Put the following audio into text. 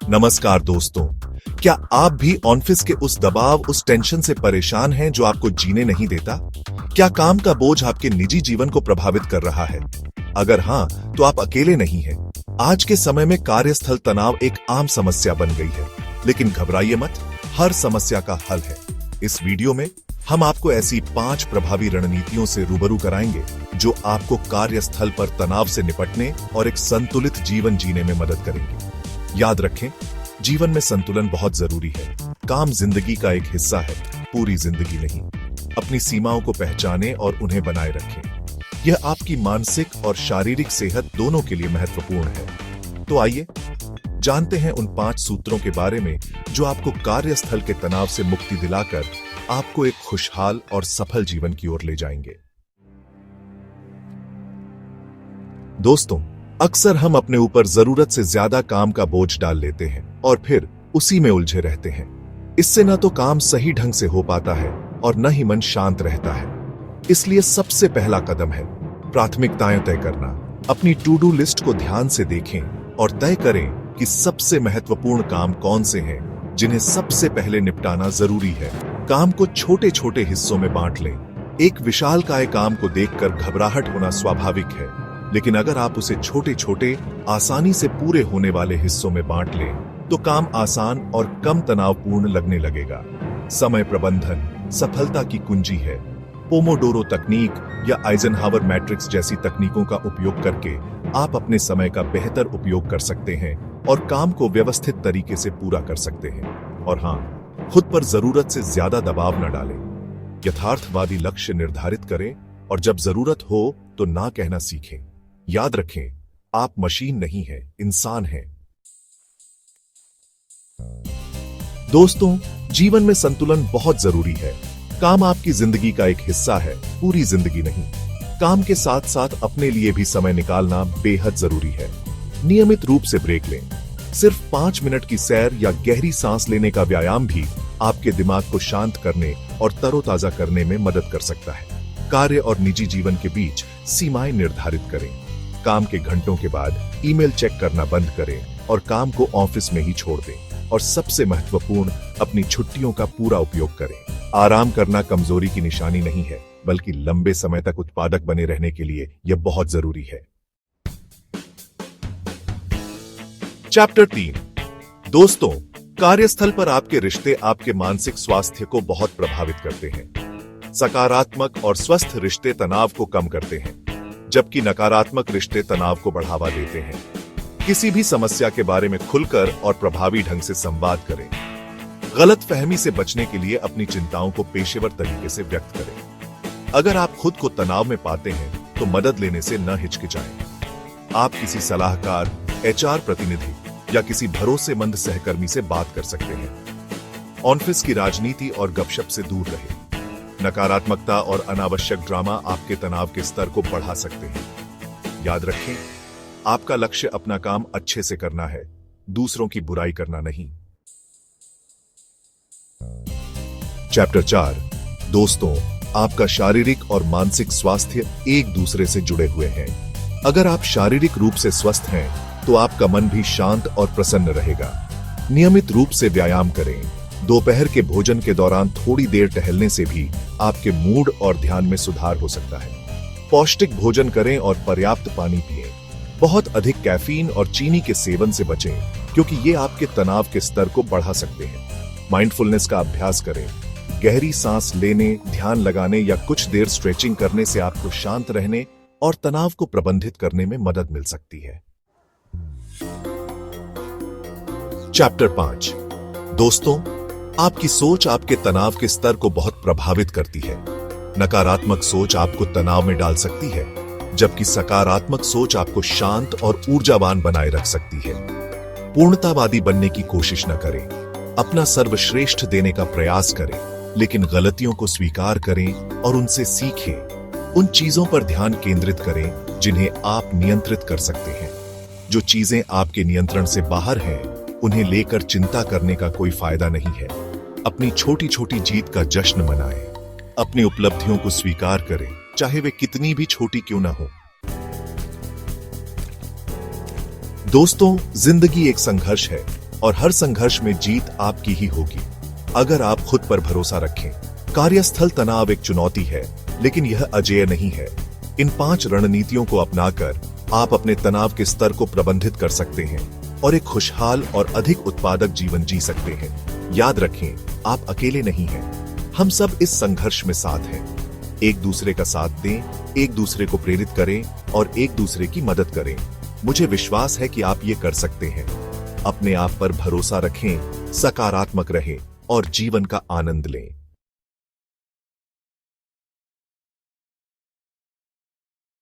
नमस्कार दोस्तों, क्या आप भी ऑफिस के उस दबाव, उस टेंशन से परेशान हैं जो आपको जीने नहीं देता? क्या काम का बोझ आपके निजी जीवन को प्रभावित कर रहा है? अगर हाँ, तो आप अकेले नहीं हैं। आज के समय में कार्यस्थल तनाव एक आम समस्या बन गई है, लेकिन घबराइए मत, हर समस्या का हल है। इस वीडियो में हम आपको ऐसी 5 प्रभावी रणनीतियों से रूबरू कराएंगे जो आपको कार्यस्थल पर तनाव से निपटने और एक संतुलित जीवन जीने में मदद करेंगे। याद रखें, जीवन में संतुलन बहुत जरूरी है। काम जिंदगी का एक हिस्सा है, पूरी जिंदगी नहीं। अपनी सीमाओं को पहचानें और उन्हें बनाए रखें। यह आपकी मानसिक और शारीरिक सेहत दोनों के लिए महत्वपूर्ण है। तो आइए जानते हैं उन 5 सूत्रों के बारे में जो आपको कार्यस्थल के तनाव से मुक्ति दिलाकर आपको एक खुशहाल और सफल जीवन की ओर ले जाएंगे। दोस्तों, अक्सर हम अपने ऊपर जरूरत से ज्यादा काम का बोझ डाल लेते हैं और फिर उसी में उलझे रहते हैं। इससे न तो काम सही ढंग से हो पाता है और न ही मन शांत रहता है। इसलिए सबसे पहला कदम है प्राथमिकताएं तय करना। अपनी टू डू लिस्ट को ध्यान से देखें और तय करें कि सबसे महत्वपूर्ण काम कौन से हैं जिन्हें सबसे पहले निपटाना जरूरी है। काम को छोटे छोटे हिस्सों में बांट लें। एक विशालकाय काम को देखकर घबराहट होना स्वाभाविक है, लेकिन अगर आप उसे छोटे छोटे आसानी से पूरे होने वाले हिस्सों में बांट लें तो काम आसान और कम तनावपूर्ण लगने लगेगा। समय प्रबंधन सफलता की कुंजी है। पोमोडोरो तकनीक या आइजनहावर मैट्रिक्स जैसी तकनीकों का उपयोग करके आप अपने समय का बेहतर उपयोग कर सकते हैं और काम को व्यवस्थित तरीके से पूरा कर सकते हैं। और हां, खुद पर जरूरत से ज्यादा दबाव न डालें। यथार्थवादी लक्ष्य निर्धारित करें और जब जरूरत हो तो ना कहना सीखें। याद रखें, आप मशीन नहीं हैं, इंसान हैं। दोस्तों, जीवन में संतुलन बहुत जरूरी है। काम आपकी जिंदगी का एक हिस्सा है, पूरी जिंदगी नहीं। काम के साथ साथ अपने लिए भी समय निकालना बेहद जरूरी है। नियमित रूप से ब्रेक लें। सिर्फ 5 मिनट की सैर या गहरी सांस लेने का व्यायाम भी आपके दिमाग को शांत करने और तरोताजा करने में मदद कर सकता है। कार्य और निजी जीवन के बीच सीमाएं निर्धारित करें। काम के घंटों के बाद ईमेल चेक करना बंद करें और काम को ऑफिस में ही छोड़ दें। और सबसे महत्वपूर्ण, अपनी छुट्टियों का पूरा उपयोग करें। आराम करना कमजोरी की निशानी नहीं है, बल्कि लंबे समय तक उत्पादक बने रहने के लिए यह बहुत जरूरी है। चैप्टर 3। दोस्तों, कार्यस्थल पर आपके रिश्ते आपके मानसिक स्वास्थ्य को बहुत प्रभावित करते हैं। सकारात्मक और स्वस्थ रिश्ते तनाव को कम करते हैं, जबकि नकारात्मक रिश्ते तनाव को बढ़ावा देते हैं। किसी भी समस्या के बारे में खुलकर और प्रभावी ढंग से संवाद करें। गलतफहमी से बचने के लिए अपनी चिंताओं को पेशेवर तरीके से व्यक्त करें। अगर आप खुद को तनाव में पाते हैं तो मदद लेने से न हिचकिचाएं। आप किसी सलाहकार, HR प्रतिनिधि या किसी भरोसेमंद सहकर्मी से बात कर सकते हैं। ऑफिस की राजनीति और गपशप से दूर रहें। नकारात्मकता और अनावश्यक ड्रामा आपके तनाव के स्तर को बढ़ा सकते हैं। याद रखें, आपका लक्ष्य अपना काम अच्छे से करना है, दूसरों की बुराई करना नहीं। चैप्टर 4। दोस्तों, आपका शारीरिक और मानसिक स्वास्थ्य एक दूसरे से जुड़े हुए हैं। अगर आप शारीरिक रूप से स्वस्थ हैं तो आपका मन भी शांत और प्रसन्न रहेगा। नियमित रूप से व्यायाम करें। दोपहर के भोजन के दौरान थोड़ी देर टहलने से भी आपके मूड और ध्यान में सुधार हो सकता है। पौष्टिक भोजन करें और पर्याप्त पानी पिएं। बहुत अधिक कैफीन और चीनी के सेवन से बचें, क्योंकि ये आपके तनाव के स्तर को बढ़ा सकते हैं। माइंडफुलनेस का अभ्यास करें। गहरी सांस लेने, ध्यान लगाने या कुछ देर स्ट्रेचिंग करने से आपको शांत रहने और तनाव को प्रबंधित करने में मदद मिल सकती है। चैप्टर 5। दोस्तों, आपकी सोच आपके तनाव के स्तर को बहुत प्रभावित करती है। नकारात्मक सोच आपको तनाव में डाल सकती है, जबकि सकारात्मक सोच आपको शांत और ऊर्जावान बनाए रख सकती है। पूर्णतावादी बनने की कोशिश न करें। अपना सर्वश्रेष्ठ देने का प्रयास करें, लेकिन गलतियों को स्वीकार करें और उनसे सीखें। उन चीजों पर ध्यान केंद्रित करें जिन्हें आप नियंत्रित कर सकते हैं। जो चीजें आपके नियंत्रण से बाहर हैं, उन्हें लेकर चिंता करने का कोई फायदा नहीं है। अपनी छोटी छोटी जीत का जश्न मनाएं। अपनी उपलब्धियों को स्वीकार करें, चाहे वे कितनी भी छोटी क्यों ना हो। दोस्तों, जिंदगी एक संघर्ष है। और हर संघर्ष में जीत आपकी ही होगी अगर आप खुद पर भरोसा रखें। कार्यस्थल तनाव एक चुनौती है, लेकिन यह अजेय नहीं है। इन 5 रणनीतियों को अपनाकर आप अपने तनाव के स्तर को प्रबंधित कर सकते हैं और एक खुशहाल और अधिक उत्पादक जीवन जी सकते हैं। याद रखें, आप अकेले नहीं हैं। हम सब इस संघर्ष में साथ हैं। एक दूसरे का साथ दें, एक दूसरे को प्रेरित करें और एक दूसरे की मदद करें। मुझे विश्वास है कि आप ये कर सकते हैं। अपने आप पर भरोसा रखें, सकारात्मक रहें और जीवन का आनंद लें।